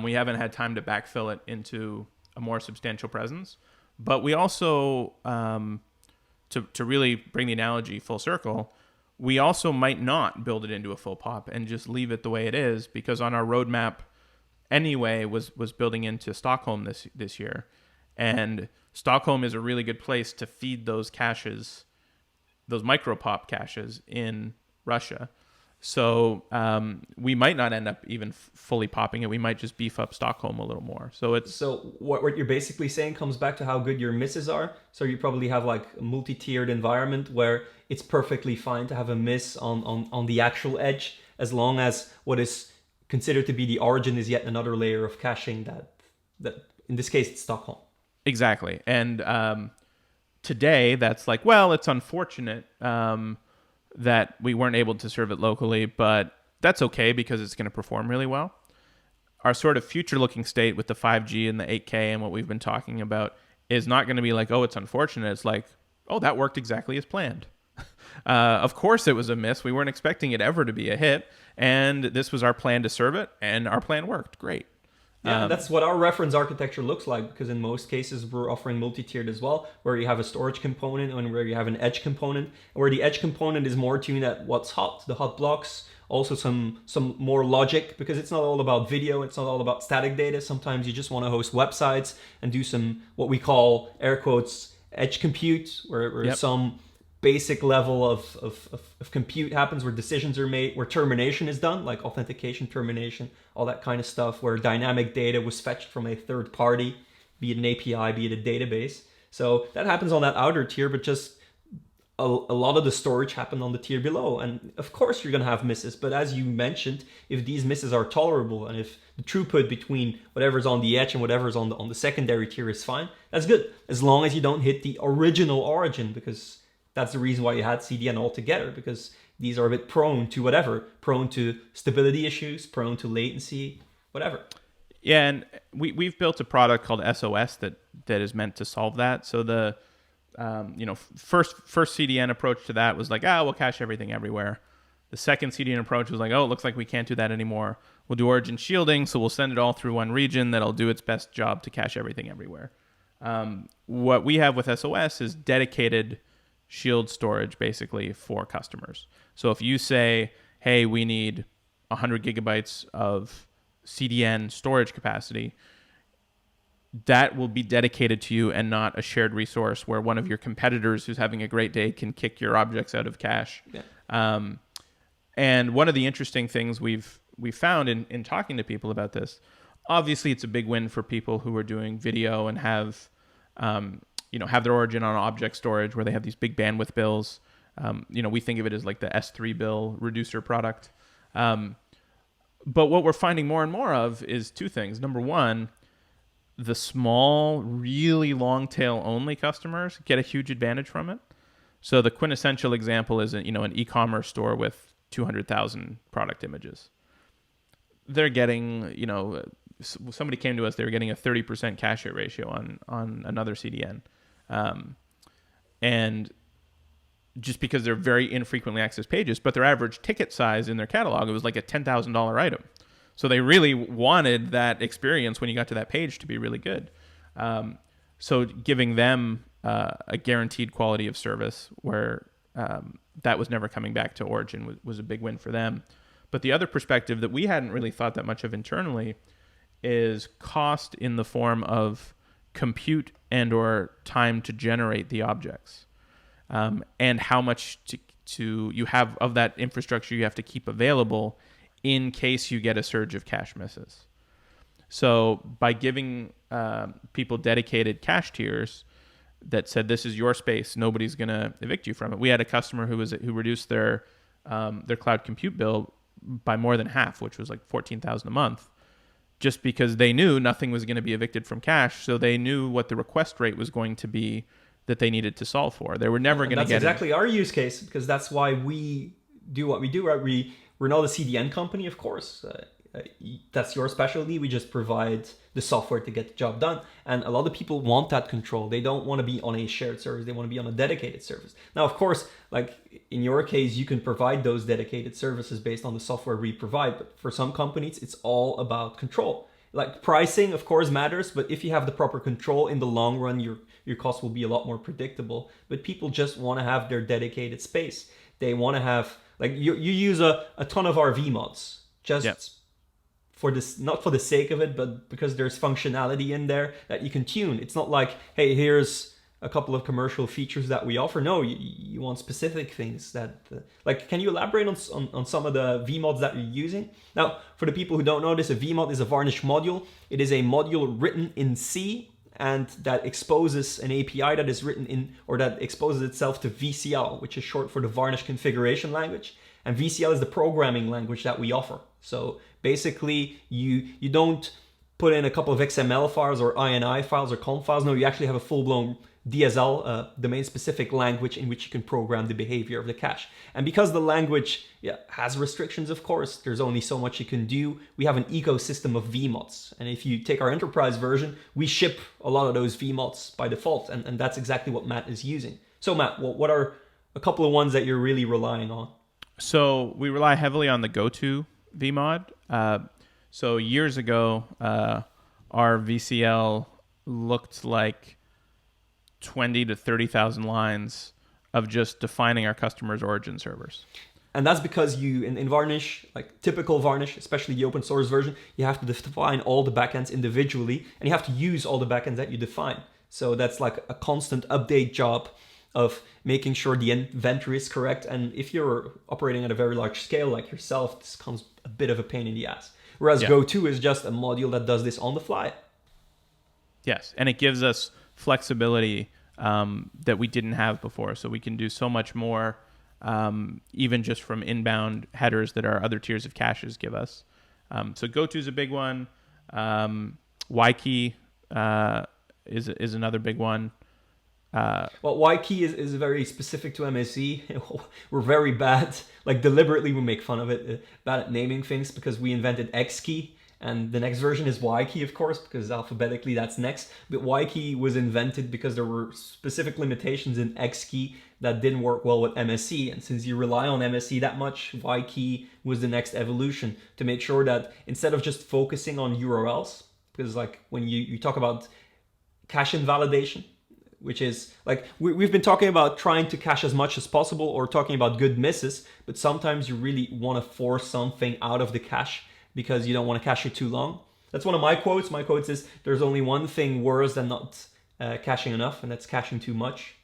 we haven't had time to backfill it into a more substantial presence. But we also, to really bring the analogy full circle, we also might not build it into a full pop and just leave it the way it is, because on our roadmap anyway was building into Stockholm this year. And Stockholm is a really good place to feed those caches, those micro pop caches in Russia. So we might not end up even fully popping it. We might just beef up Stockholm a little more. So what you're basically saying comes back to how good your misses are. So you probably have a multi-tiered environment where it's perfectly fine to have a miss on the actual edge, as long as what is considered to be the origin is yet another layer of caching that in this case it's Stockholm. Exactly. And today that's it's unfortunate that we weren't able to serve it locally, but that's okay because it's going to perform really well. Our sort of future-looking state with the 5G and the 8K and what we've been talking about is not going to be oh, it's unfortunate. It's oh, that worked exactly as planned. Of course it was a miss. We weren't expecting it ever to be a hit, and this was our plan to serve it, and our plan worked. Great. Yeah, that's what our reference architecture looks like, because in most cases we're offering multi-tiered as well, where you have a storage component and where you have an edge component, where the edge component is more tuned at what's hot, the hot blocks, also some more logic, because it's not all about video, it's not all about static data. Sometimes you just want to host websites and do some, what we call, air quotes, edge compute, where some basic level of compute happens, where decisions are made, where termination is done, like authentication, termination, all that kind of stuff, where dynamic data was fetched from a third party, be it an API, be it a database. So that happens on that outer tier, but just a lot of the storage happened on the tier below. And of course you're going to have misses, but as you mentioned, if these misses are tolerable and if the throughput between whatever's on the edge and whatever's on the secondary tier is fine, that's good, as long as you don't hit the original origin, because that's the reason why you had CDN altogether, because these are a bit prone to stability issues, prone to latency, whatever. Yeah, and we've built a product called SOS that is meant to solve that. So the first CDN approach to that was we'll cache everything everywhere. The second CDN approach was oh, it looks like we can't do that anymore. We'll do origin shielding, so we'll send it all through one region that'll do its best job to cache everything everywhere. What we have with SOS is dedicated shield storage basically for customers. So if you say, hey, we need 100 gigabytes of CDN storage capacity, that will be dedicated to you and not a shared resource where one of your competitors who's having a great day can kick your objects out of cache. Yeah. And one of the interesting things we've found in talking to people about this, obviously it's a big win for people who are doing video and have their origin on object storage where they have these big bandwidth bills. We think of it as the S3 bill reducer product. But what we're finding more and more of is two things. Number one, the small, really long tail only customers get a huge advantage from it. So the quintessential example is an e-commerce store with 200,000 product images. They're getting, somebody came to us, they were getting a 30% cache hit ratio on another CDN. And just because they're very infrequently accessed pages, but their average ticket size in their catalog, it was a $10,000 item. So they really wanted that experience when you got to that page to be really good. So giving them a guaranteed quality of service where that was never coming back to origin was a big win for them. But the other perspective that we hadn't really thought that much of internally is cost in the form of compute and or time to generate the objects, and how much to you have of that infrastructure you have to keep available in case you get a surge of cache misses. So by giving people dedicated cache tiers that said, this is your space, nobody's going to evict you from it. We had a customer who reduced their cloud compute bill by more than half, which was like $14,000 a month, just because they knew nothing was going to be evicted from cache. So they knew what the request rate was going to be that they needed to solve for. They were never going to get That's exactly our use case, because that's why we do what we do, right? We're not a CDN company, of course. That's your specialty. We just provide the software to get the job done. And a lot of people want that control. They don't want to be on a shared service. They want to be on a dedicated service. Now, of course, like in your case, you can provide those dedicated services based on the software we provide. But for some companies, it's all about control. Like pricing, of course, matters. But if you have the proper control in the long run, your cost will be a lot more predictable. But people just want to have their dedicated space. They want to have, like you use a ton of our vMods just for this, not for the sake of it, but because there's functionality in there that you can tune. It's not like, hey, here's a couple of commercial features that we offer. No, you want specific things that, like, can you elaborate on some of the vMods that you're using? Now, for the people who don't know this, a vMod is a Varnish module. It is a module written in C, and that exposes an API that is written in, or that exposes itself to VCL, which is short for the Varnish configuration language. And VCL is the programming language that we offer. So basically, you don't put in a couple of XML files or INI files or conf files. No, you actually have a full-blown DSL, domain-specific language in which you can program the behavior of the cache. And because the language has restrictions, of course, there's only so much you can do. We have an ecosystem of vMods. And if you take our enterprise version, we ship a lot of those vMods by default. And that's exactly what Matt is using. So Matt, what are a couple of ones that you're really relying on? So we rely heavily on the GoTo vMod. So years ago, our VCL looked like 20 to 30,000 lines of just defining our customers' origin servers. And that's because you, in Varnish, like typical Varnish, especially the open source version, you have to define all the backends individually, and you have to use all the backends that you define. So that's like a constant update job of making sure the inventory is correct. And if you're operating at a very large scale like yourself, this becomes a bit of a pain in the ass. Whereas GoTo is just a module that does this on the fly. Yes, and it gives us flexibility that we didn't have before. So we can do so much more, even just from inbound headers that our other tiers of caches give us. So GoTo is a big one. YKey is another big one. Well, YKey is very specific to MSE. We're very bad, like deliberately we make fun of it, bad at naming things, because we invented XKey, and the next version is YKey, of course, because alphabetically that's next. But YKey was invented because there were specific limitations in XKey that didn't work well with MSE. And since you rely on MSE that much, YKey was the next evolution to make sure that instead of just focusing on URLs, because like when you talk about cache invalidation, which is like, we've been talking about trying to cache as much as possible or talking about good misses, but sometimes you really want to force something out of the cache because you don't want to cache it too long. That's one of my quotes. My quote is, there's only one thing worse than not caching enough, and that's caching too much.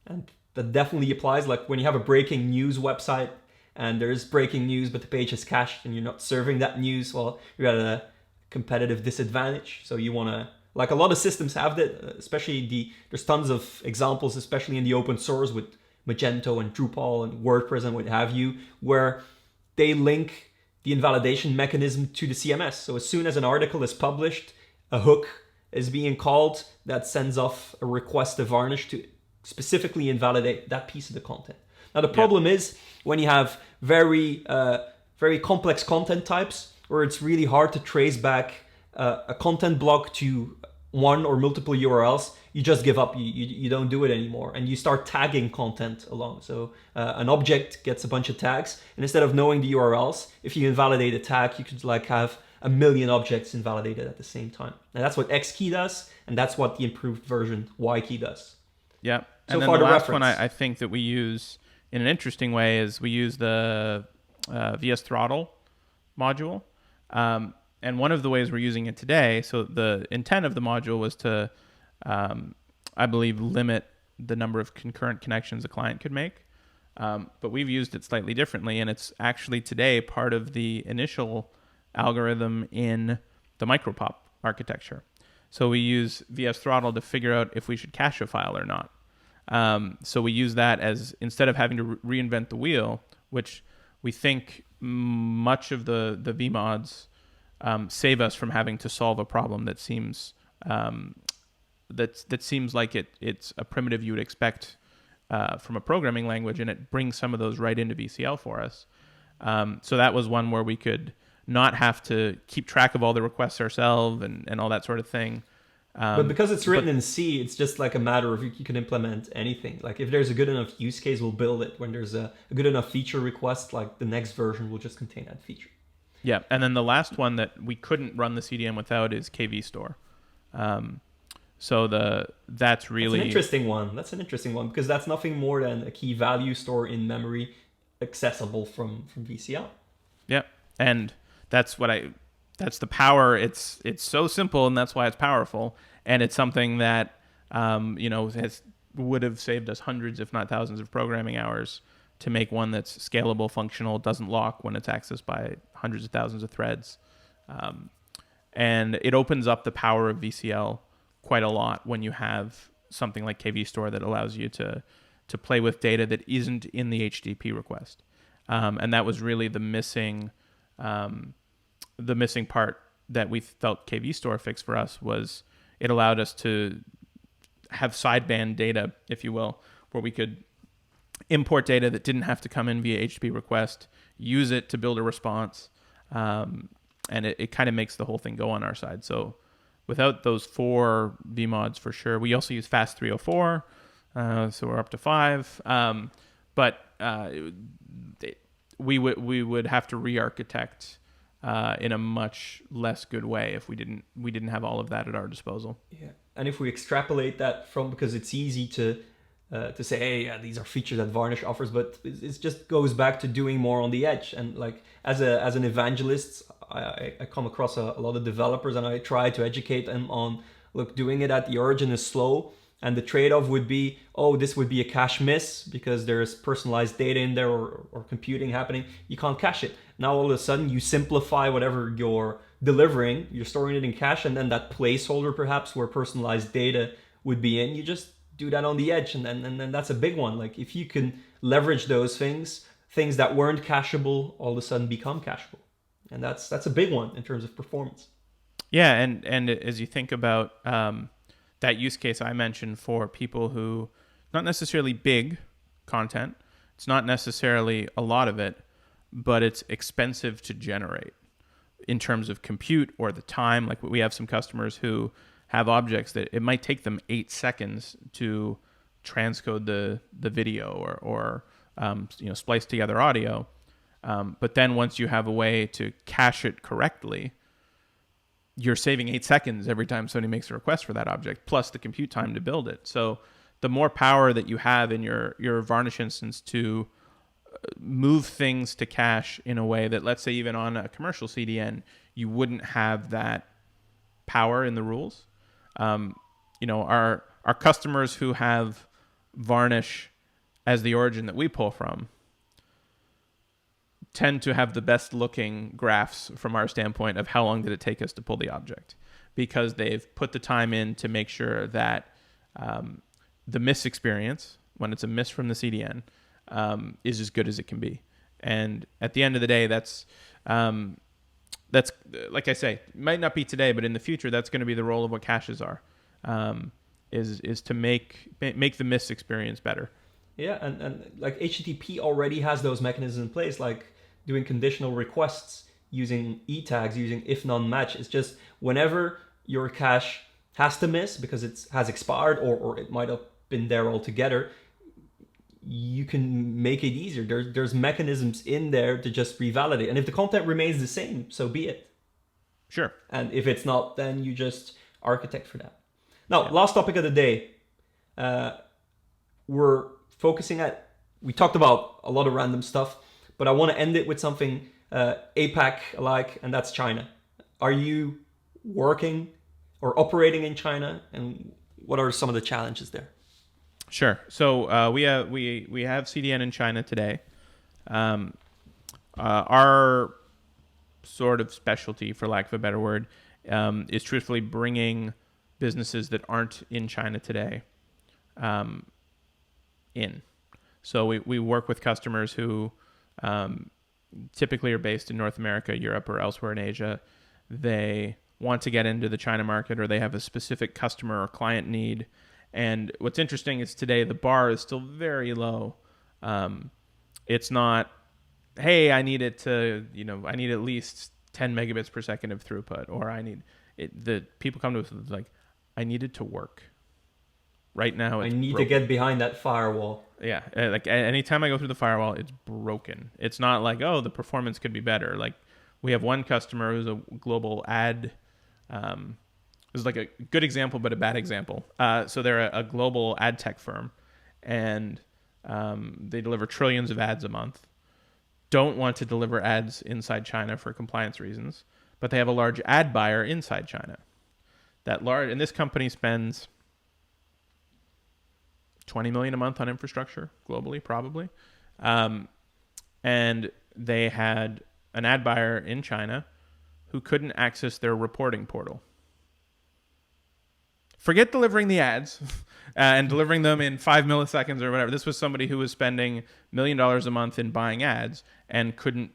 And that definitely applies. Like when you have a breaking news website and there's breaking news, but the page is cached and you're not serving that news, well, you're at a competitive disadvantage. So you want to, like a lot of systems have that, especially there's tons of examples, especially in the open source with Magento and Drupal and WordPress and what have you, where they link the invalidation mechanism to the CMS. So as soon as an article is published, a hook is being called that sends off a request to Varnish to specifically invalidate that piece of the content. Now the problem is when you have very complex content types, where it's really hard to trace back a content block to one or multiple URLs, you just give up. You don't do it anymore, and you start tagging content along. So an object gets a bunch of tags, and instead of knowing the URLs, if you invalidate a tag, you could like have a million objects invalidated at the same time. And that's what X key does, and that's what the improved version Y key does. Yeah. So And then far, the the last one reference. I think that we use in an interesting way is we use the VS Throttle module. And one of the ways we're using it today, so the intent of the module was to, I believe, limit the number of concurrent connections a client could make. But we've used it slightly differently, and it's actually today part of the initial algorithm in the micropop architecture. So we use VS Throttle to figure out if we should cache a file or not. So we use that as, instead of having to reinvent the wheel, which we think much of the VMods save us from having to solve a problem that seems that seems like it's a primitive you would expect from a programming language, and it brings some of those right into VCL for us. So that was one where we could not have to keep track of all the requests ourselves and all that sort of thing. But because it's written in C, it's just like a matter of you can implement anything. Like if there's a good enough use case, we'll build it. When there's a good enough feature request, like the next version will just contain that feature. Yeah, and then the last one that we couldn't run the CDN without is KV Store. So that's really... That's an interesting one. That's an interesting one because that's nothing more than a key value store in memory accessible from VCL. Yeah, and that's the power. It's so simple, and that's why it's powerful. And it's something that would have saved us hundreds, if not thousands, of programming hours to make one that's scalable, functional, doesn't lock when it's accessed by hundreds of thousands of threads, and it opens up the power of VCL quite a lot when you have something like KV Store that allows you to play with data that isn't in the HTTP request, and that was really the missing part that we felt KV Store fixed for us. Was it allowed us to have sideband data, if you will, where we could import data that didn't have to come in via HTTP request, use it to build a response, and it kind of makes the whole thing go on our side. So without those 4 VMods, for sure. We also use Fast 304, so we're up to 5. But we would have to re-architect in a much less good way if we didn't have all of that at our disposal. Yeah, and if we extrapolate that from, because it's easy to say, hey, yeah, these are features that Varnish offers, but it just goes back to doing more on the edge. And like as an evangelist, I come across a lot of developers, and I try to educate them on, look, doing it at the origin is slow, and the trade-off would be, oh, this would be a cache miss because there's personalized data in there or computing happening. You can't cache it. Now all of a sudden you simplify whatever you're delivering, you're storing it in cache, and then that placeholder perhaps where personalized data would be in, you just do that on the edge, and then that's a big one. Like if you can leverage those things that weren't cacheable all of a sudden become cacheable, and that's a big one in terms of performance. Yeah, and as you think about that use case I mentioned for people who, not necessarily big content, it's not necessarily a lot of it, but it's expensive to generate in terms of compute or the time. Like we have some customers who have objects that it might take them 8 seconds to transcode the video or splice together audio. But then once you have a way to cache it correctly, you're saving 8 seconds every time somebody makes a request for that object, plus the compute time to build it. So the more power that you have in your Varnish instance to move things to cache in a way that, let's say, even on a commercial CDN, you wouldn't have that power in the rules. Our customers who have Varnish as the origin that we pull from tend to have the best looking graphs from our standpoint of how long did it take us to pull the object, because they've put the time in to make sure that the miss experience, when it's a miss from the CDN, is as good as it can be. And at the end of the day, that's like I say, might not be today, but in the future, that's going to be the role of what caches are, is to make the miss experience better. Yeah, and like HTTP already has those mechanisms in place, like doing conditional requests using e-tags, using if none match. It's just whenever your cache has to miss because it has expired or it might have been there altogether, you can make it easier. There's mechanisms in there to just revalidate. And if the content remains the same, so be it. Sure. And if it's not, then you just architect for that. Now, Yeah. last topic of the day. We're focusing at, we talked about a lot of random stuff, but I want to end it with something APAC alike, and that's China. Are you working or operating in China, and what are some of the challenges there? Sure. So we have CDN in China today. Our sort of specialty, for lack of a better word, is truthfully bringing businesses that aren't in China today in. So we work with customers who typically are based in North America, Europe, or elsewhere in Asia. They want to get into the China market, or they have a specific customer or client need. And what's interesting is today the bar is still very low. It's not, hey, I need it to, I need at least 10 megabits per second of throughput, or I need it. The people come to us with like, I need it to work. Right now, I it's need broken. to get behind that firewall. Yeah, like anytime I go through the firewall, it's broken. It's not like, oh, the performance could be better. Like we have one customer who's a global ad. This is like a good example, but a bad example. So they're a global ad tech firm, and they deliver trillions of ads a month. Don't want to deliver ads inside China for compliance reasons, but they have a large ad buyer inside China. And this company spends $20 million a month on infrastructure globally, probably. And they had an ad buyer in China who couldn't access their reporting portal. Forget delivering the ads and delivering them in 5 milliseconds or whatever. This was somebody who was spending $1 million a month in buying ads and couldn't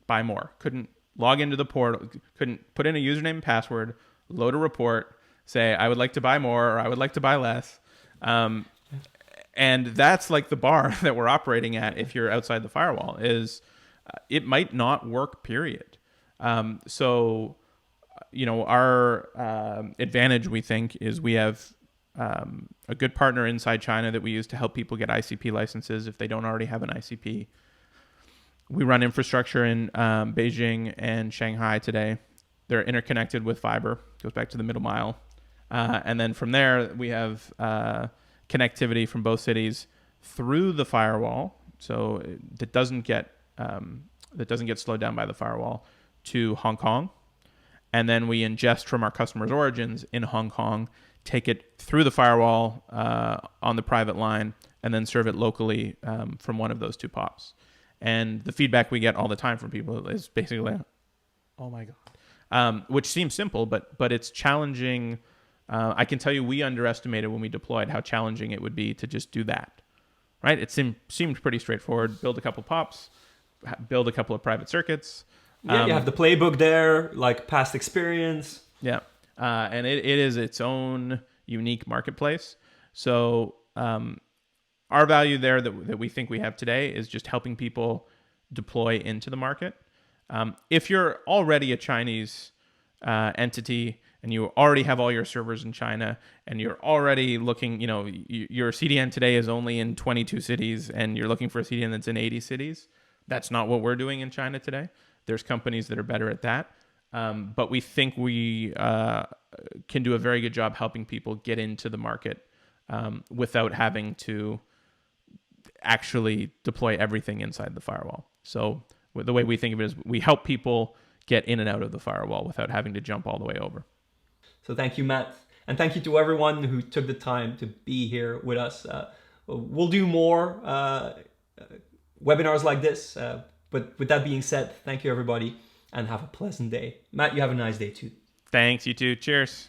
buy more, couldn't log into the portal, couldn't put in a username and password, load a report, say, I would like to buy more or I would like to buy less. And that's like the bar that we're operating at if you're outside the firewall is it might not work, period. So our advantage, we think, is we have a good partner inside China that we use to help people get ICP licenses if they don't already have an ICP. We run infrastructure in Beijing and Shanghai today. They're interconnected with fiber, goes back to the middle mile. And then from there, we have connectivity from both cities through the firewall, so that doesn't get slowed down by the firewall, to Hong Kong. And then we ingest from our customers' origins in Hong Kong, take it through the firewall on the private line, and then serve it locally from one of those two POPs. And the feedback we get all the time from people is basically, oh my God, which seems simple, but it's challenging. I can tell you we underestimated when we deployed how challenging it would be to just do that, right? It seemed pretty straightforward. Build a couple POPs, build a couple of private circuits. Yeah, you have the playbook there, like past experience. Yeah, and it is its own unique marketplace. So our value there that we think we have today is just helping people deploy into the market. If you're already a Chinese entity and you already have all your servers in China and you're already looking, your CDN today is only in 22 cities and you're looking for a CDN that's in 80 cities, that's not what we're doing in China today. There's companies that are better at that. But we think we can do a very good job helping people get into the market without having to actually deploy everything inside the firewall. So the way we think of it is we help people get in and out of the firewall without having to jump all the way over. So thank you, Matt. And thank you to everyone who took the time to be here with us. We'll do more webinars like this. But with that being said, thank you, everybody, and have a pleasant day. Matt, you have a nice day too. Thanks, you too. Cheers.